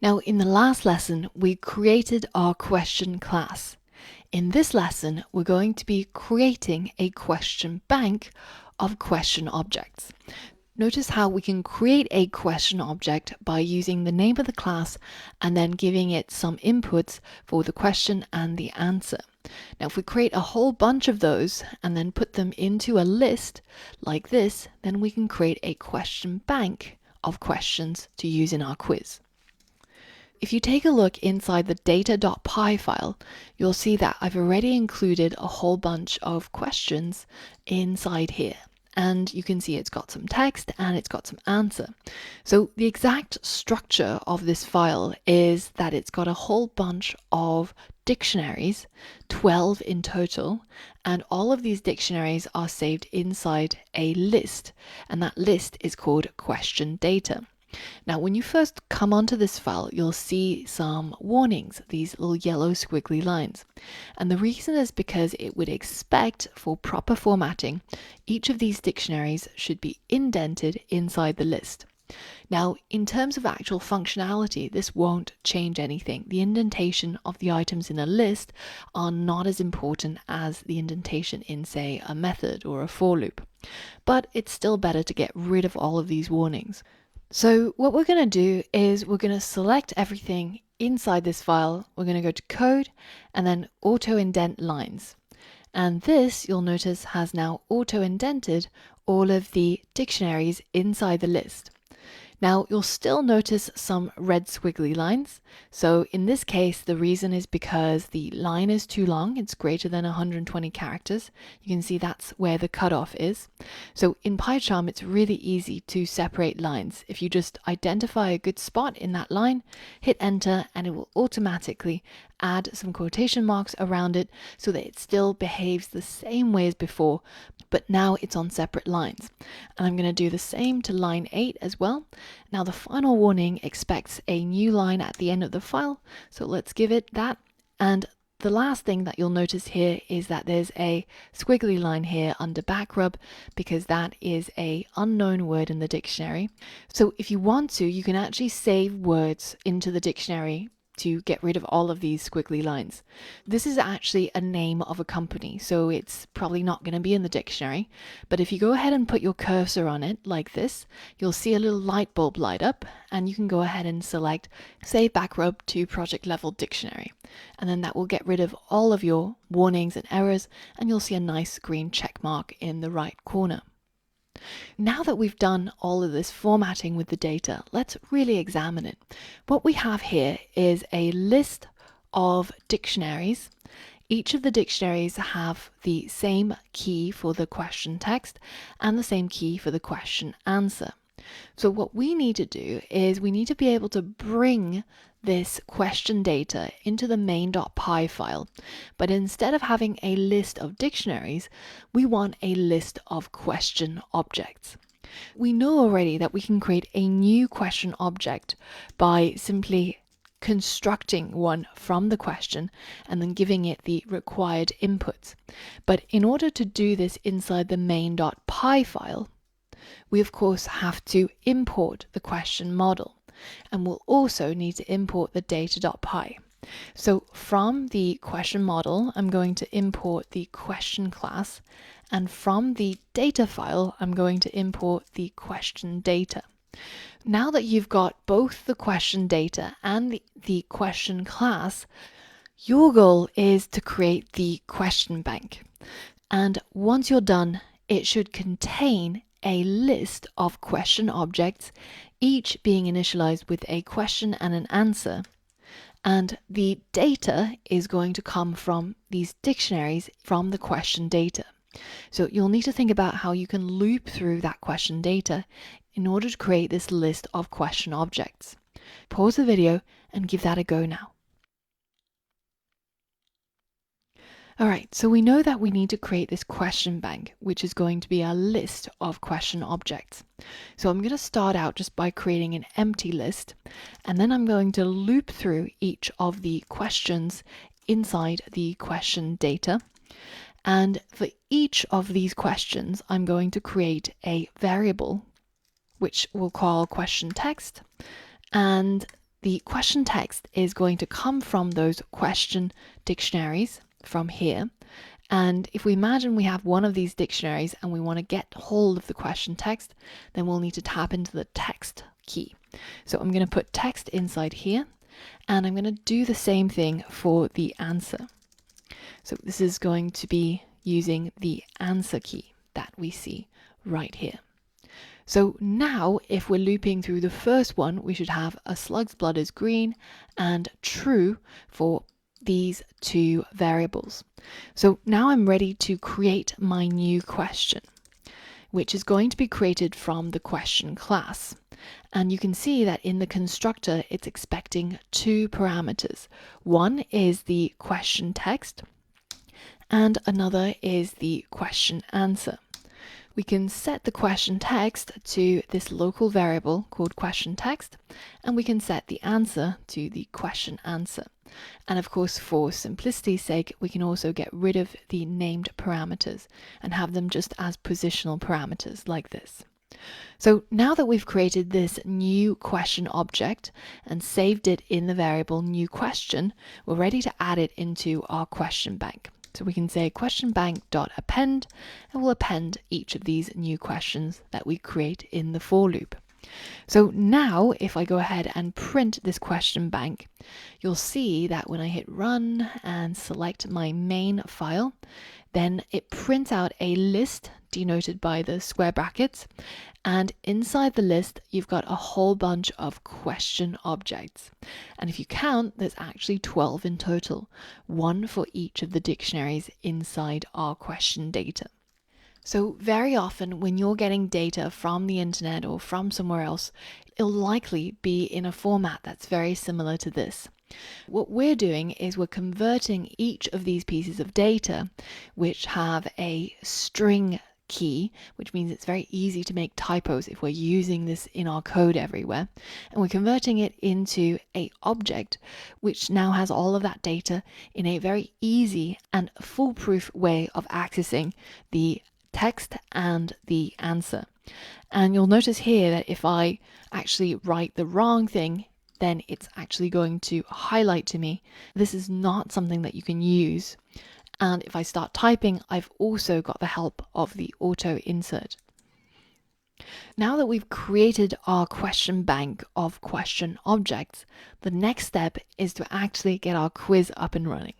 Now, in the last lesson, we created our question class. In this lesson, we're going to be creating a question bank of question objects. Notice how we can create a question object by using the name of the class and then giving it some inputs for the question and the answer. Now, if we create a whole bunch of those and then put them into a list like this, then we can create a question bank of questions to use in our quiz. If you take a look inside the data.py file, you'll see that I've already included a whole bunch of questions inside here. And you can see it's got some text and it's got some answer. So the exact structure of this file is that it's got a whole bunch of dictionaries, 12 in total, and all of these dictionaries are saved inside a list, and that list is called question data. Now, when you first come onto this file, you'll see some warnings, these little yellow squiggly lines. And the reason is because it would expect, for proper formatting, each of these dictionaries should be indented inside the list. Now, in terms of actual functionality, this won't change anything. The indentation of the items in a list are not as important as the indentation in, say, a method or a for loop. But it's still better to get rid of all of these warnings. So what we're going to do is we're going to select everything inside this file. We're going to go to code and then auto indent lines. And this, you'll notice, has now auto indented all of the dictionaries inside the list. Now, you'll still notice some red squiggly lines. So in this case, the reason is because the line is too long. It's greater than 120 characters. You can see that's where the cutoff is. So in PyCharm, it's really easy to separate lines. If you just identify a good spot in that line, hit enter, and it will automatically add some quotation marks around it so that it still behaves the same way as before, but now it's on separate lines. And I'm going to do the same to line 8 as well. Now the final warning expects a new line at the end of the file, so let's give it that. And the last thing that you'll notice here is that there's a squiggly line here under backrub because that is an unknown word in the dictionary. So if you want to, you can actually save words into the dictionary to get rid of all of these squiggly lines. This is actually a name of a company, so it's probably not going to be in the dictionary. But if you go ahead and put your cursor on it like this, you'll see a little light bulb light up, and you can go ahead and select Save Backrub to Project Level Dictionary. And then that will get rid of all of your warnings and errors, and you'll see a nice green check mark in the right corner. Now that we've done all of this formatting with the data, let's really examine it. What we have here is a list of dictionaries. Each of the dictionaries have the same key for the question text and the same key for the question answer. So what we need to do is we need to be able to bring this question data into the main.py file. But instead of having a list of dictionaries, we want a list of question objects. We know already that we can create a new question object by simply constructing one from the question and then giving it the required inputs. But in order to do this inside the main.py file, we of course have to import the question model, and we'll also need to import the data.py. So from the question model, I'm going to import the question class, and from the data file, I'm going to import the question data. Now that you've got both the question data and the question class, your goal is to create the question bank. And once you're done, it should contain a list of question objects, each being initialized with a question and an answer. And the data is going to come from these dictionaries from the question data. So you'll need to think about how you can loop through that question data in order to create this list of question objects. Pause the video and give that a go now. All right, so we know that we need to create this question bank, which is going to be a list of question objects. So I'm going to start out just by creating an empty list, and then I'm going to loop through each of the questions inside the question data. And for each of these questions, I'm going to create a variable, which we'll call question text. And the question text is going to come from those question dictionaries from here. And if we imagine we have one of these dictionaries and we want to get hold of the question text, then we'll need to tap into the text key. So I'm going to put text inside here, and I'm going to do the same thing for the answer. So this is going to be using the answer key that we see right here. So now if we're looping through the first one, we should have a slug's blood is green and true for these two variables. So now I'm ready to create my new question, which is going to be created from the question class. And you can see that in the constructor, it's expecting two parameters. One is the question text, and another is the question answer. We can set the question text to this local variable called question text, and we can set the answer to the question answer. And of course, for simplicity's sake, we can also get rid of the named parameters and have them just as positional parameters like this. So now that we've created this new question object and saved it in the variable new question, we're ready to add it into our question bank. So we can say questionbank.append, and we'll append each of these new questions that we create in the for loop. So now if I go ahead and print this question bank, you'll see that when I hit run and select my main file, then it prints out a list denoted by the square brackets, and inside the list you've got a whole bunch of question objects. And if you count, there's actually 12 in total, one for each of the dictionaries inside our question data. So very often when you're getting data from the internet or from somewhere else, it'll likely be in a format that's very similar to this. What we're doing is we're converting each of these pieces of data, which have a string key, which means it's very easy to make typos if we're using this in our code everywhere, and we're converting it into an object which now has all of that data in a very easy and foolproof way of accessing the text and the answer. And you'll notice here that if I actually write the wrong thing, then it's actually going to highlight to me. This is not something that you can use. And if I start typing, I've also got the help of the auto insert. Now that we've created our question bank of question objects, the next step is to actually get our quiz up and running.